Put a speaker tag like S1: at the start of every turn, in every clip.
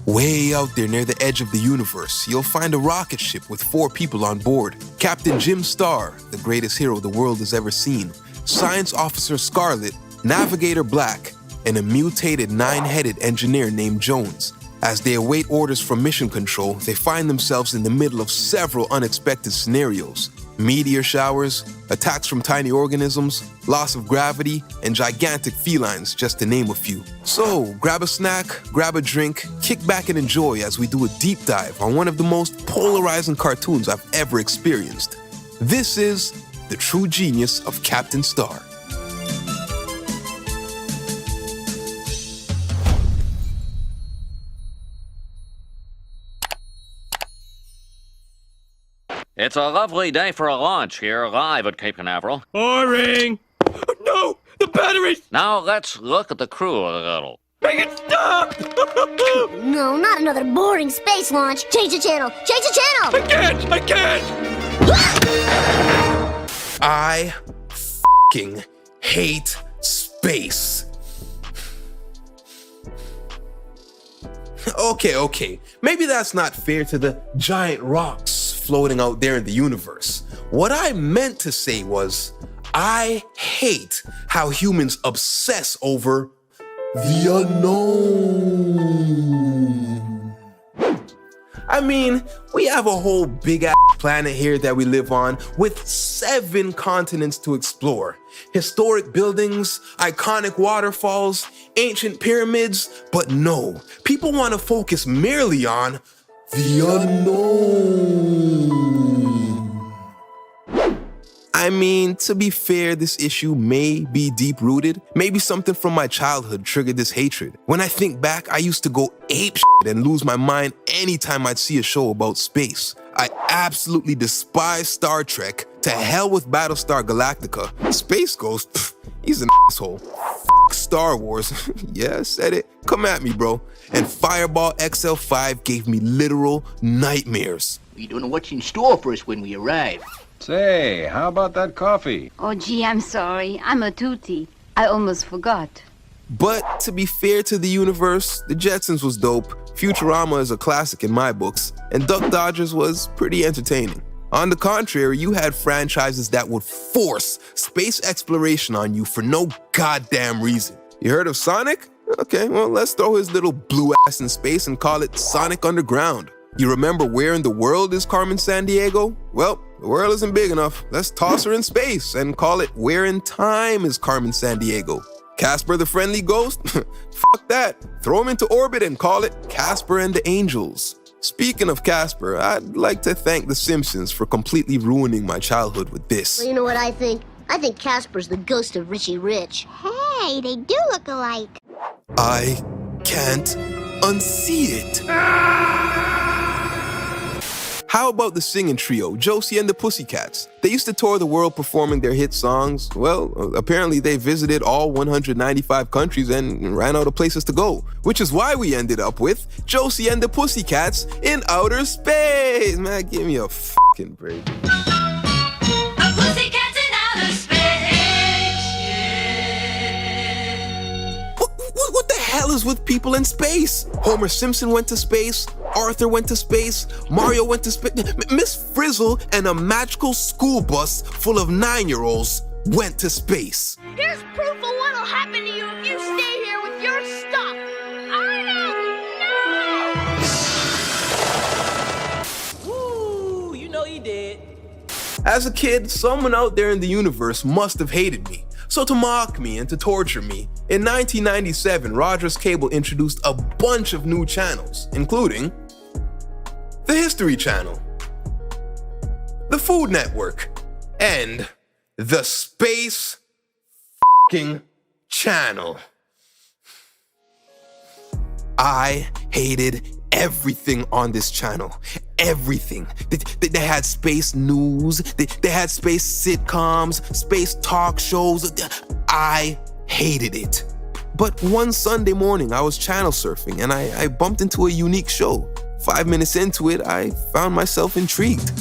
S1: Way out there near the edge of the universe, you'll find a rocket ship with 4 people on board. Captain Jim Starr, the greatest hero the world has ever seen, Science Officer Scarlet, Navigator Black, and a mutated 9-headed engineer named Jones. As they await orders from Mission Control, they find themselves in the middle of several unexpected scenarios. Meteor showers, attacks from tiny organisms, loss of gravity, and gigantic felines, just to name a few. So, grab a snack, grab a drink, kick back and enjoy as we do a deep dive on one of the most polarizing cartoons I've ever experienced. This is The True Genius of Captain Starr.
S2: It's a lovely day for a launch here, live at Cape Canaveral.
S3: Boring! No! The batteries!
S2: Now let's look at the crew a little.
S3: Make it stop!
S4: No, not another boring space launch. Change the channel! Change the channel!
S3: I can't!
S1: I f***ing hate space. Okay. Maybe that's not fair to the giant rocks floating out there in the universe. What I meant to say was, I hate how humans obsess over the unknown. I mean, we have a whole big-ass planet here that we live on with 7 continents to explore. Historic buildings, iconic waterfalls, ancient pyramids, but no, people want to focus merely on the unknown. I mean, to be fair, this issue may be deep-rooted. Maybe something from my childhood triggered this hatred. When I think back, I used to go ape shit and lose my mind anytime I'd see a show about space. I absolutely despise Star Trek. To hell with Battlestar Galactica. Space Ghost, pff, he's an asshole. F*** Star Wars. Yeah, I said it. Come at me, bro. And Fireball XL5 gave me literal nightmares.
S5: We don't know what's in store for us when we arrive.
S6: Say, how about that coffee?
S7: Oh, gee, I'm sorry. I'm a tootie. I almost forgot.
S1: But to be fair to the universe, The Jetsons was dope, Futurama is a classic in my books, and Duck Dodgers was pretty entertaining. On the contrary, you had franchises that would force space exploration on you for no goddamn reason. You heard of Sonic? Okay, well, let's throw his little blue ass in space and call it Sonic Underground. You remember where in the world is Carmen Sandiego? Well, the world isn't big enough. Let's toss her in space and call it Where in Time is Carmen Sandiego. Casper the Friendly Ghost? Fuck that. Throw him into orbit and call it Casper and the Angels. Speaking of Casper, I'd like to thank The Simpsons for completely ruining my childhood with this.
S4: Well, you know what I think? I think Casper's the ghost of Richie Rich. Hey, they do look alike.
S1: I can't unsee it. How about the singing trio, Josie and the Pussycats? They used to tour the world performing their hit songs. Well, apparently they visited all 195 countries and ran out of places to go, which is why we ended up with Josie and the Pussycats in outer space. Man, give me a fucking break. What the hell is with people in space? Homer Simpson went to space, Arthur went to space, Mario went to space, Miss Frizzle and a magical school bus full of 9-year-olds went to space.
S4: Here's proof of what'll happen to you if you stay here with your stuff. Arnold, no!
S8: Woo, you know you did.
S1: As a kid, someone out there in the universe must have hated me. So to mock me and to torture me, in 1997, Rogers Cable introduced a bunch of new channels, including the History Channel, the Food Network, and the Space f***ing Channel. I hated everything on this channel. Everything. They had space news, they had space sitcoms, space talk shows. I hated it. But one Sunday morning, I was channel surfing and I bumped into a unique show. 5 minutes into it, I found myself intrigued.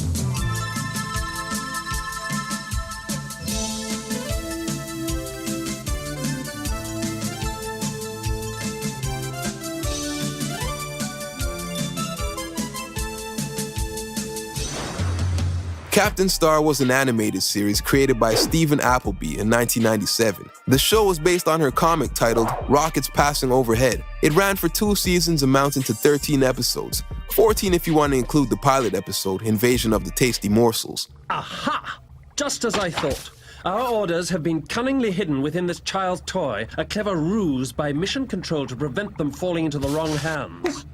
S1: Captain Star was an animated series created by Stephen Appleby in 1997. The show was based on her comic titled Rockets Passing Overhead. It ran for 2 seasons amounting to 13 episodes, 14 if you want to include the pilot episode, Invasion of the Tasty Morsels.
S9: Aha! Just as I thought. Our orders have been cunningly hidden within this child's toy, a clever ruse by Mission Control to prevent them falling into the wrong hands.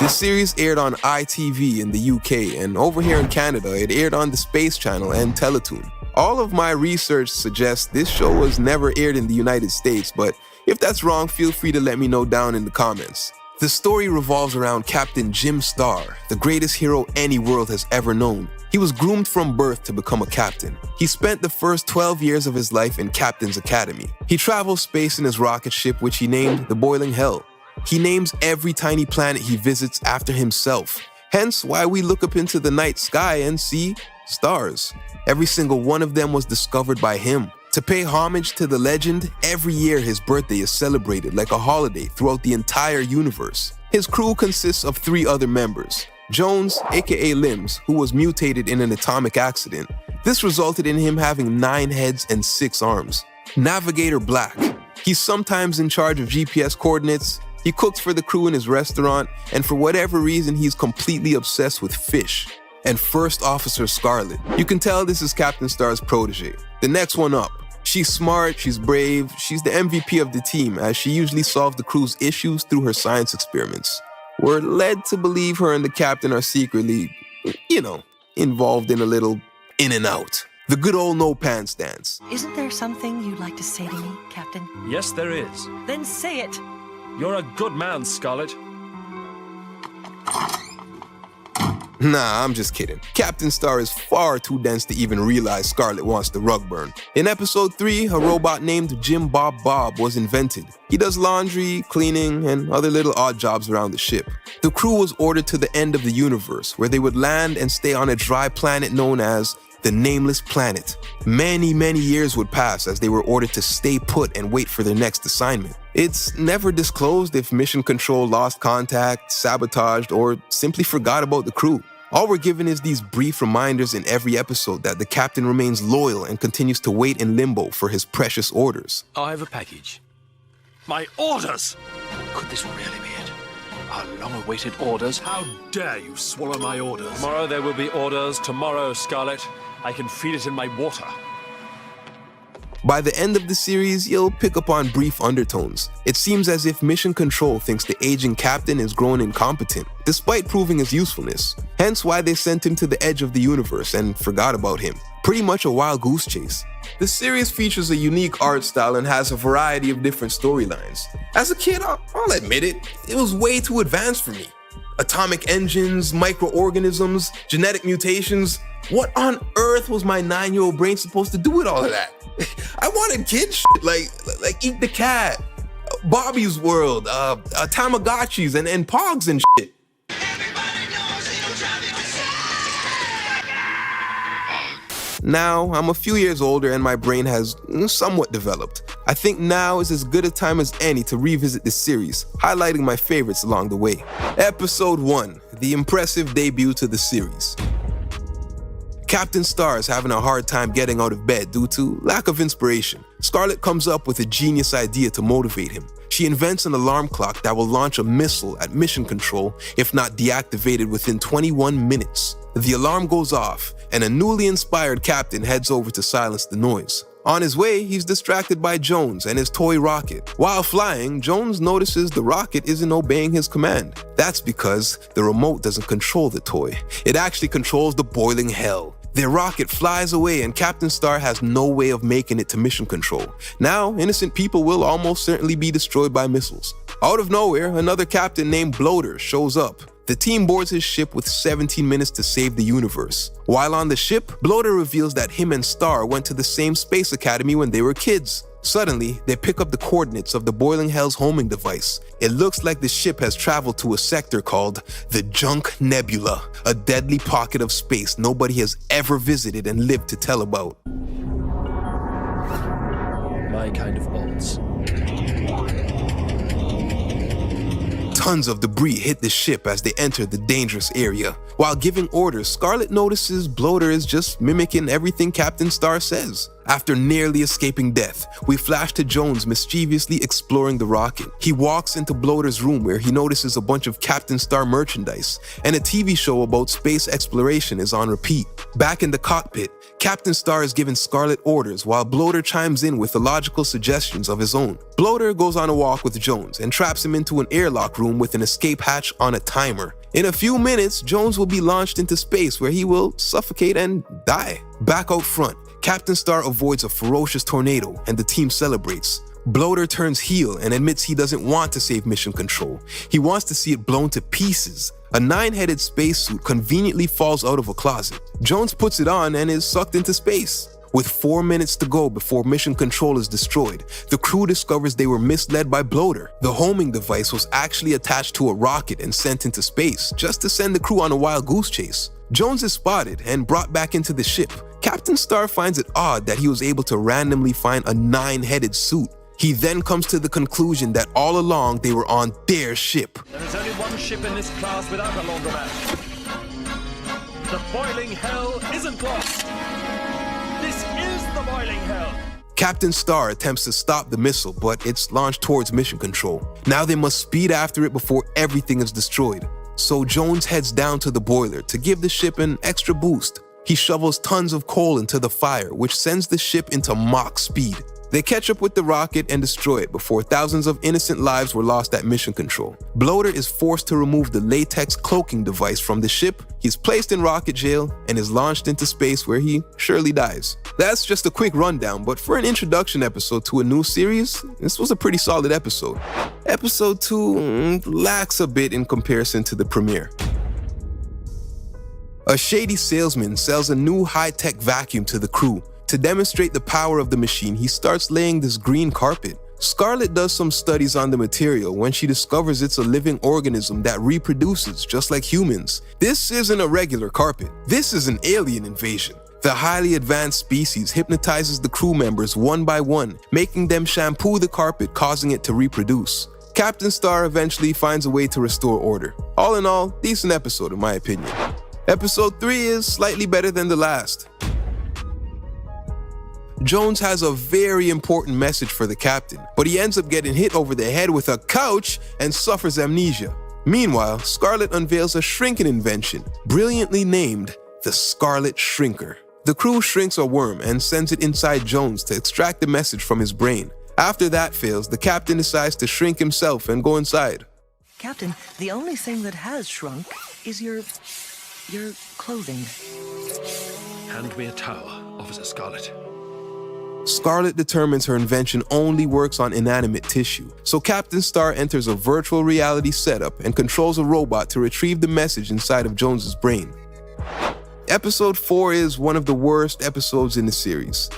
S1: This series aired on ITV in the UK, and over here in Canada, it aired on the Space Channel and Teletoon. All of my research suggests this show was never aired in the United States, but if that's wrong, feel free to let me know down in the comments. The story revolves around Captain Jim Star, the greatest hero any world has ever known. He was groomed from birth to become a captain. He spent the first 12 years of his life in Captain's Academy. He travels space in his rocket ship, which he named the Boiling Hell. He names every tiny planet he visits after himself, hence why we look up into the night sky and see stars. Every single one of them was discovered by him. To pay homage to the legend, every year his birthday is celebrated like a holiday throughout the entire universe. His crew consists of 3 other members. Jones, aka Limbs, who was mutated in an atomic accident. This resulted in him having 9 heads and 6 arms. Navigator Black. He's sometimes in charge of GPS coordinates. He cooks for the crew in his restaurant, and for whatever reason, he's completely obsessed with fish. And First Officer Scarlet. You can tell this is Captain Star's protege. The next one up. She's smart, she's brave, she's the MVP of the team, as she usually solves the crew's issues through her science experiments. We're led to believe her and the captain are secretly, involved in a little in and out. The good old no pants dance.
S10: Isn't there something you'd like to say to me, Captain?
S9: Yes, there is.
S10: Then say it.
S9: You're a good man, Scarlet.
S1: Nah, I'm just kidding. Captain Star is far too dense to even realize Scarlet wants the rug burn. In episode 3, a robot named Jim Bob Bob was invented. He does laundry, cleaning, and other little odd jobs around the ship. The crew was ordered to the end of the universe, where they would land and stay on a dry planet known as the Nameless Planet. Many years would pass as they were ordered to stay put and wait for their next assignment. It's never disclosed if Mission Control lost contact, sabotaged, or simply forgot about the crew. All we're given is these brief reminders in every episode that the captain remains loyal and continues to wait in limbo for his precious orders.
S3: I have a package.
S9: My orders!
S3: Could this really be it? Our long-awaited orders?
S9: How dare you swallow my orders? Tomorrow there will be orders. Tomorrow, Scarlet. I can feel it in my water.
S1: By the end of the series, you'll pick up on brief undertones. It seems as if Mission Control thinks the aging captain is grown incompetent, despite proving his usefulness. Hence why they sent him to the edge of the universe and forgot about him. Pretty much a wild goose chase. The series features a unique art style and has a variety of different storylines. As a kid, I'll admit it was way too advanced for me. Atomic engines, microorganisms, genetic mutations. What on earth was my 9-year-old brain supposed to do with all of that? I wanted kid shit like Eat the Cat, Bobby's World, Tamagotchis and Pogs and shit. Now, I'm a few years older and my brain has somewhat developed. I think now is as good a time as any to revisit this series, highlighting my favorites along the way. Episode 1, the impressive debut to the series. Captain Star is having a hard time getting out of bed due to lack of inspiration. Scarlet comes up with a genius idea to motivate him. She invents an alarm clock that will launch a missile at Mission Control if not deactivated within 21 minutes. The alarm goes off, and a newly inspired captain heads over to silence the noise. On his way, he's distracted by Jones and his toy rocket. While flying, Jones notices the rocket isn't obeying his command. That's because the remote doesn't control the toy. It actually controls the boiling hell. Their rocket flies away and Captain Star has no way of making it to Mission Control. Now, innocent people will almost certainly be destroyed by missiles. Out of nowhere, another captain named Bloater shows up. The team boards his ship with 17 minutes to save the universe. While on the ship, Bloater reveals that him and Star went to the same space academy when they were kids. Suddenly, they pick up the coordinates of the Boiling Hell's homing device. It looks like the ship has traveled to a sector called the Junk Nebula, a deadly pocket of space nobody has ever visited and lived to tell about.
S9: My kind of balls.
S1: Tons of debris hit the ship as they enter the dangerous area. While giving orders, Scarlet notices Bloater is just mimicking everything Captain Star says. After nearly escaping death, we flash to Jones mischievously exploring the rocket. He walks into Bloater's room where he notices a bunch of Captain Star merchandise, and a TV show about space exploration is on repeat. Back in the cockpit, Captain Star is giving Scarlet orders while Bloater chimes in with illogical suggestions of his own. Bloater goes on a walk with Jones and traps him into an airlock room with an escape hatch on a timer. In a few minutes, Jones will be launched into space where he will suffocate and die. Back out front, Captain Star avoids a ferocious tornado and the team celebrates. Bloater turns heel and admits he doesn't want to save Mission Control. He wants to see it blown to pieces. A 9-headed spacesuit conveniently falls out of a closet. Jones puts it on and is sucked into space. With 4 minutes to go before Mission Control is destroyed, the crew discovers they were misled by Bloater. The homing device was actually attached to a rocket and sent into space, just to send the crew on a wild goose chase. Jones is spotted and brought back into the ship. Captain Star finds it odd that he was able to randomly find a 9-headed suit. He then comes to the conclusion that all along they were on their ship.
S9: There is only one ship in this class without a laundromat. The boiling hell isn't lost. This is the boiling hell.
S1: Captain Star attempts to stop the missile, but it's launched towards Mission Control. Now they must speed after it before everything is destroyed. So Jones heads down to the boiler to give the ship an extra boost. He shovels tons of coal into the fire, which sends the ship into Mach speed. They catch up with the rocket and destroy it before thousands of innocent lives were lost at Mission Control. Bloater is forced to remove the latex cloaking device from the ship. He's placed in rocket jail and is launched into space where he surely dies. That's just a quick rundown, but for an introduction episode to a new series, this was a pretty solid episode. Episode 2 lacks a bit in comparison to the premiere. A shady salesman sells a new high-tech vacuum to the crew. To demonstrate the power of the machine, he starts laying this green carpet. Scarlet does some studies on the material when she discovers it's a living organism that reproduces just like humans. This isn't a regular carpet. This is an alien invasion. The highly advanced species hypnotizes the crew members one by one, making them shampoo the carpet, causing it to reproduce. Captain Star eventually finds a way to restore order. All in all, decent episode in my opinion. Episode 3 is slightly better than the last. Jones has a very important message for the captain, but he ends up getting hit over the head with a couch and suffers amnesia. Meanwhile, Scarlet unveils a shrinking invention, brilliantly named the Scarlet Shrinker. The crew shrinks a worm and sends it inside Jones to extract the message from his brain. After that fails, the captain decides to shrink himself and go inside.
S10: Captain, the only thing that has shrunk is your clothing.
S9: Hand me a towel, Officer Scarlet.
S1: Scarlet determines her invention only works on inanimate tissue, so Captain Star enters a virtual reality setup and controls a robot to retrieve the message inside of Jones's brain. Episode 4 is one of the worst episodes in the series.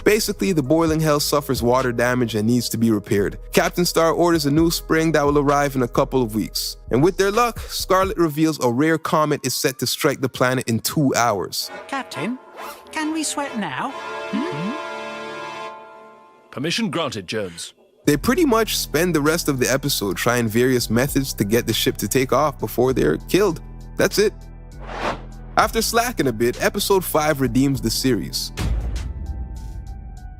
S1: Basically, the boiling hell suffers water damage and needs to be repaired. Captain Star orders a new spring that will arrive in a couple of weeks. And with their luck, Scarlet reveals a rare comet is set to strike the planet in 2 hours.
S11: Captain, can we sweat now?
S9: Permission granted, Jones.
S1: They pretty much spend the rest of the episode trying various methods to get the ship to take off before they're killed. That's it. After slacking a bit, episode 5 redeems the series.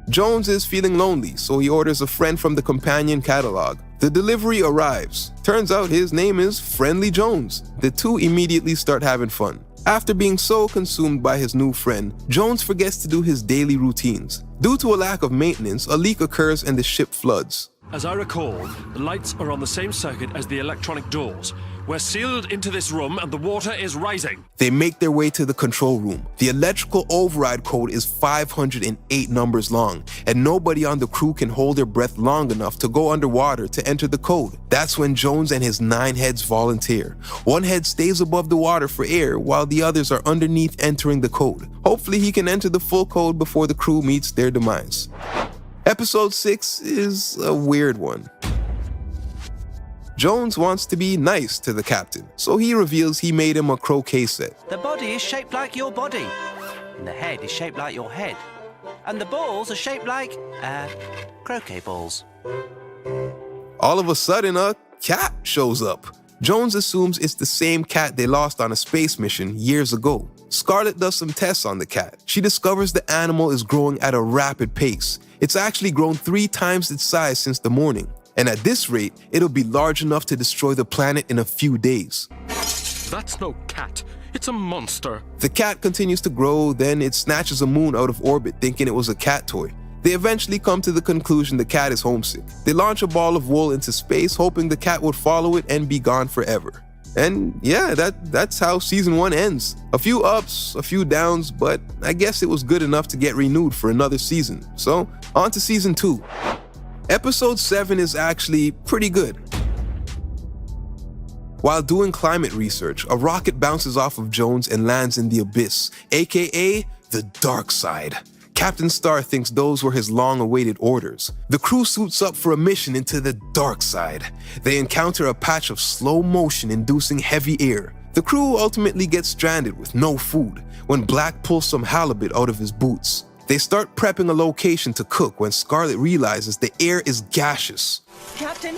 S1: Jones is feeling lonely, so he orders a friend from the companion catalog. The delivery arrives. Turns out his name is Friendly Jones. The two immediately start having fun. After being so consumed by his new friend, Jones forgets to do his daily routines. Due to a lack of maintenance, a leak occurs and the ship floods.
S9: As I recall, the lights are on the same circuit as the electronic doors. We're sealed into this room and the water is rising.
S1: They make their way to the control room. The electrical override code is 508 numbers long, and nobody on the crew can hold their breath long enough to go underwater to enter the code. That's when Jones and his 9 heads volunteer. One head stays above the water for air, while the others are underneath entering the code. Hopefully he can enter the full code before the crew meets their demise. Episode 6 is a weird one. Jones wants to be nice to the captain, so he reveals he made him a croquet set.
S11: The body is shaped like your body, and the head is shaped like your head, and the balls are shaped like, croquet balls.
S1: All of a sudden, a cat shows up. Jones assumes it's the same cat they lost on a space mission years ago. Scarlet does some tests on the cat. She discovers the animal is growing at a rapid pace. It's actually grown 3 times its size since the morning. And at this rate, it'll be large enough to destroy the planet in a few days.
S12: That's no cat. It's a monster.
S1: The cat continues to grow, then it snatches a moon out of orbit thinking it was a cat toy. They eventually come to the conclusion the cat is homesick. They launch a ball of wool into space, hoping the cat would follow it and be gone forever. And yeah, that's how season 1 ends. A few ups, a few downs, but I guess it was good enough to get renewed for another season. So, on to season 2. Episode 7 is actually pretty good. While doing climate research, a rocket bounces off of Jones and lands in the abyss, aka the dark side. Captain Star thinks those were his long-awaited orders. The crew suits up for a mission into the dark side. They encounter a patch of slow motion inducing heavy air. The crew ultimately gets stranded with no food when Black pulls some halibut out of his boots. They start prepping a location to cook when Scarlet realizes the air is gaseous.
S10: Captain,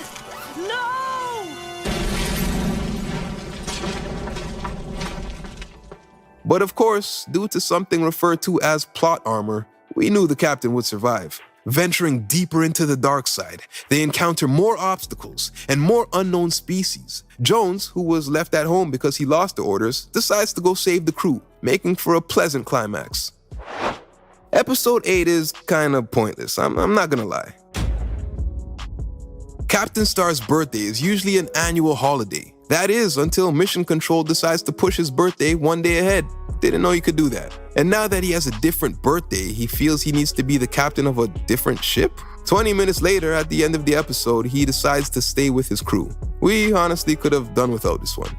S10: no!
S1: But of course, due to something referred to as plot armor, we knew the captain would survive. Venturing deeper into the dark side, they encounter more obstacles and more unknown species. Jones, who was left at home because he lost the orders, decides to go save the crew, making for a pleasant climax. Episode 8 is kinda pointless, I'm not gonna lie. Captain Star's birthday is usually an annual holiday. That is, until Mission Control decides to push his birthday one day ahead. Didn't know he could do that. And now that he has a different birthday, he feels he needs to be the captain of a different ship? 20 minutes later, at the end of the episode, he decides to stay with his crew. We honestly could have done without this one.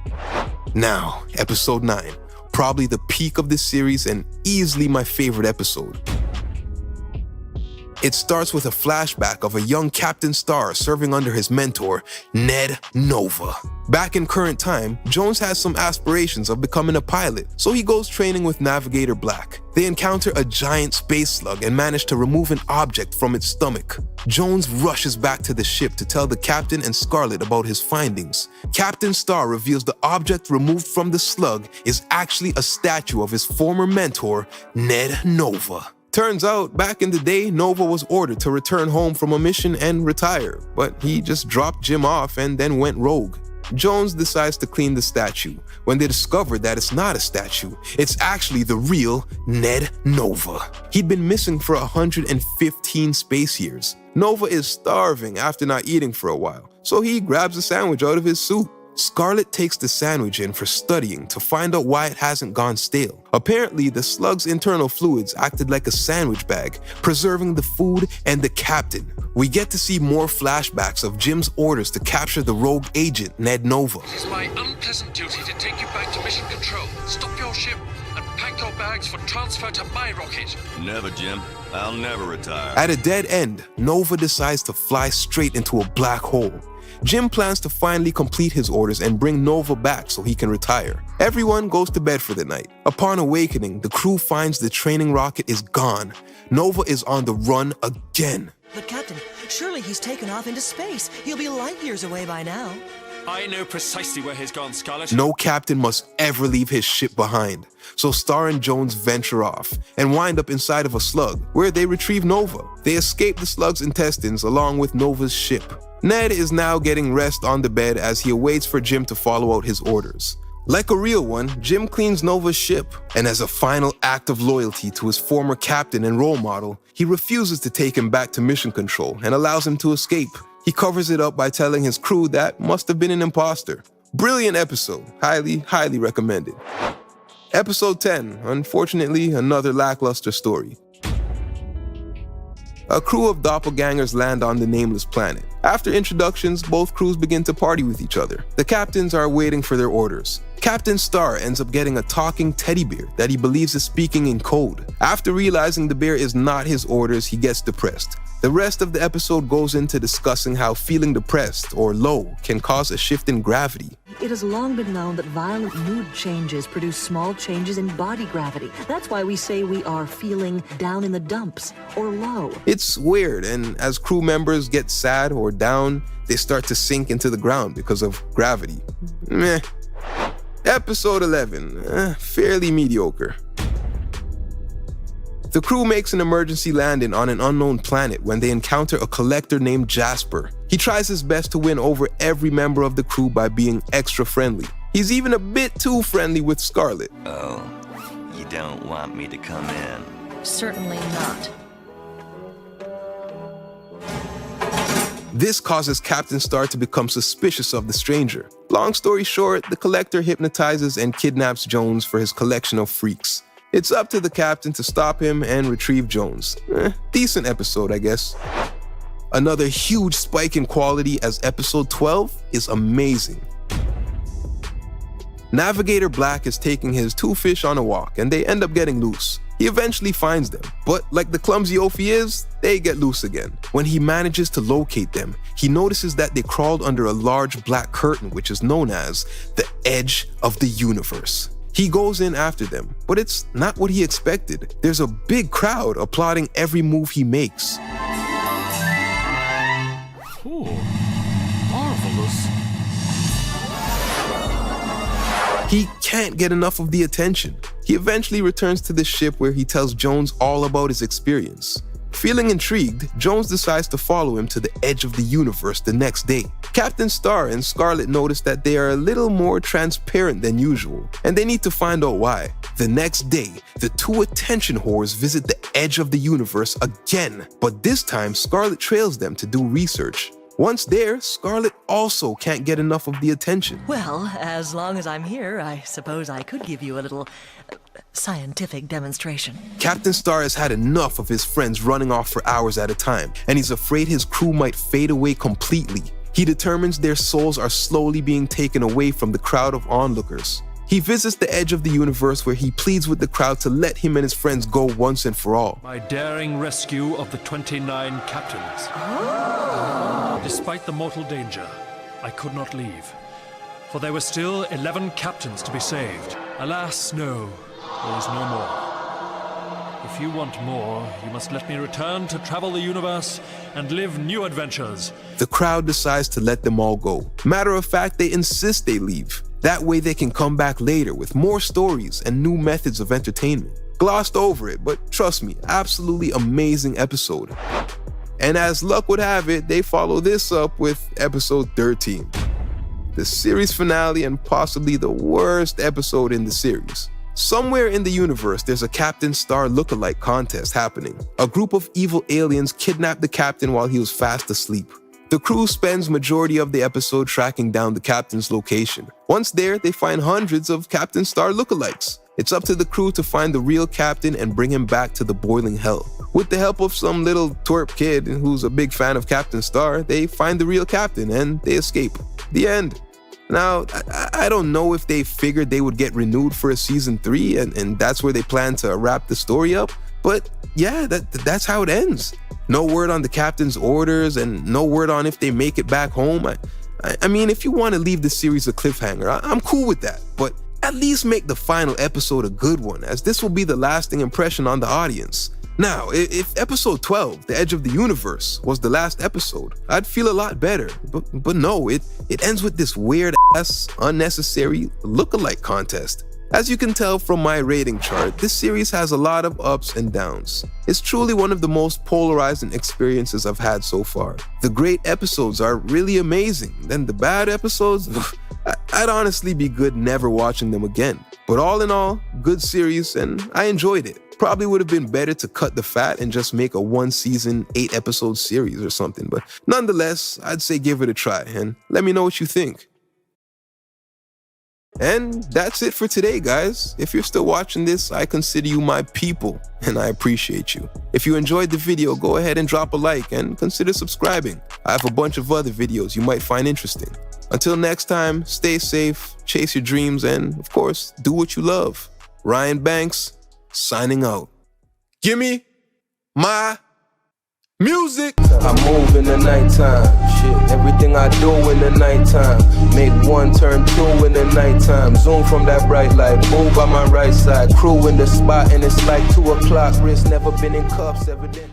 S1: Now, episode 9. Probably the peak of this series and easily my favorite episode. It starts with a flashback of a young Captain Star serving under his mentor, Ned Nova. Back in current time, Jones has some aspirations of becoming a pilot, so he goes training with Navigator Black. They encounter a giant space slug and manage to remove an object from its stomach. Jones rushes back to the ship to tell the captain and Scarlet about his findings. Captain Star reveals the object removed from the slug is actually a statue of his former mentor, Ned Nova. Turns out, back in the day, Nova was ordered to return home from a mission and retire, but he just dropped Jim off and then went rogue. Jones decides to clean the statue when they discover that it's not a statue, it's actually the real Ned Nova. He'd been missing for 115 space years. Nova is starving after not eating for a while, so he grabs a sandwich out of his suit. Scarlet takes the sandwich in for studying to find out why it hasn't gone stale. Apparently, the slug's internal fluids acted like a sandwich bag, preserving the food and the captain. We get to see more flashbacks of Jim's orders to capture the rogue agent, Ned Nova.
S12: It is my unpleasant duty to take you back to Mission Control. Stop your ship and pack your bags for transfer to my rocket.
S13: Never, Jim. I'll never retire.
S1: At a dead end, Nova decides to fly straight into a black hole. Jim plans to finally complete his orders and bring Nova back so he can retire. Everyone goes to bed for the night. Upon awakening, the crew finds the training rocket is gone. Nova is on the run again.
S10: But Captain, surely he's taken off into space. He'll be light years away by now.
S12: I know precisely where he's gone, Scarlet.
S1: No captain must ever leave his ship behind. So Star and Jones venture off and wind up inside of a slug, where they retrieve Nova. They escape the slug's intestines along with Nova's ship. Ned is now getting rest on the bed as he awaits for Jim to follow out his orders. Like a real one, Jim cleans Nova's ship, and as a final act of loyalty to his former captain and role model, he refuses to take him back to Mission Control and allows him to escape. He covers it up by telling his crew that must have been an imposter. Brilliant episode. Highly recommended. Episode 10, unfortunately, another lackluster story. A crew of doppelgangers land on the nameless planet. After introductions, both crews begin to party with each other. The captains are waiting for their orders. Captain Star ends up getting a talking teddy bear that he believes is speaking in code. After realizing the bear is not his orders, he gets depressed. The rest of the episode goes into discussing how feeling depressed or low can cause a shift in gravity.
S10: It has long been known that violent mood changes produce small changes in body gravity. That's why we say we are feeling down in the dumps or low.
S1: It's weird, and as crew members get sad or down, they start to sink into the ground because of gravity. Meh. Episode 11, fairly mediocre. The crew makes an emergency landing on an unknown planet when they encounter a collector named Jasper. He tries his best to win over every member of the crew by being extra friendly. He's even a bit too friendly with Scarlet.
S13: Oh, you don't want me to come in?
S10: Certainly not.
S1: This causes Captain Star to become suspicious of the stranger. Long story short, the collector hypnotizes and kidnaps Jones for his collection of freaks. It's up to the captain to stop him and retrieve Jones. Decent episode, I guess. Another huge spike in quality as episode 12 is amazing. Navigator Black is taking his two fish on a walk and they end up getting loose. He eventually finds them, but like the clumsy oaf he is, they get loose again. When he manages to locate them, he notices that they crawled under a large black curtain which is known as the edge of the universe. He goes in after them, but it's not what he expected. There's a big crowd applauding every move he makes.
S12: Ooh, marvelous.
S1: He can't get enough of the attention. He eventually returns to the ship where he tells Jones all about his experience. Feeling intrigued, Jones decides to follow him to the edge of the universe the next day. Captain Star and Scarlet notice that they are a little more transparent than usual, and they need to find out why. The next day, the two attention whores visit the edge of the universe again, but this time Scarlet trails them to do research. Once there, Scarlet also can't get enough of the attention.
S10: Well, as long as I'm here, I suppose I could give you a little scientific demonstration.
S1: Captain Star has had enough of his friends running off for hours at a time, and he's afraid his crew might fade away completely. He determines their souls are slowly being taken away from the crowd of onlookers. He visits the edge of the universe where he pleads with the crowd to let him and his friends go once and for all.
S12: My daring rescue of the 29 captains. Despite the mortal danger, I could not leave, for there were still 11 captains to be saved. Alas, no, there is no more. If you want more, you must let me return to travel the universe and live new adventures.
S1: The crowd decides to let them all go. Matter of fact, they insist they leave. That way they can come back later with more stories and new methods of entertainment. Glossed over it, but trust me, absolutely amazing episode. And as luck would have it, they follow this up with episode 13. The series finale and possibly the worst episode in the series. Somewhere in the universe, there's a Captain Star lookalike contest happening. A group of evil aliens kidnapped the captain while he was fast asleep. The crew spends majority of the episode tracking down the captain's location. Once there, they find hundreds of Captain Star lookalikes. It's up to the crew to find the real captain and bring him back to the boiling hell. With the help of some little twerp kid who's a big fan of Captain Star, they find the real captain and they escape. The end. Now, I don't know if they figured they would get renewed for a season 3 and that's where they plan to wrap the story up, but yeah, that's how it ends. No word on the captain's orders and no word on if they make it back home. I mean, if you want to leave the series a cliffhanger, I'm cool with that, but at least make the final episode a good one, as this will be the lasting impression on the audience. Now, if episode 12, The Edge of the Universe, was the last episode, I'd feel a lot better. But no, it ends with this weird-ass, unnecessary look-alike contest. As you can tell from my rating chart, this series has a lot of ups and downs. It's truly one of the most polarizing experiences I've had so far. The great episodes are really amazing, then the bad episodes, I'd honestly be good never watching them again. But all in all, good series and I enjoyed it. Probably would have been better to cut the fat and just make a 1-season, 8-episode series or something, but nonetheless, I'd say give it a try and let me know what you think. And that's it for today, guys. If you're still watching this, I consider you my people, and I appreciate you. If you enjoyed the video, go ahead and drop a like and consider subscribing. I have a bunch of other videos you might find interesting. Until next time, stay safe, chase your dreams, and of course, do what you love. Ryan Banks, signing out. Gimme my Music! I move in the nighttime. Shit, everything I do in the nighttime. Make one turn two in the nighttime. Zoom from that bright light. Move by my right side. Crew in the spot and it's like 2 o'clock. Wrist never been in cuffs, evident.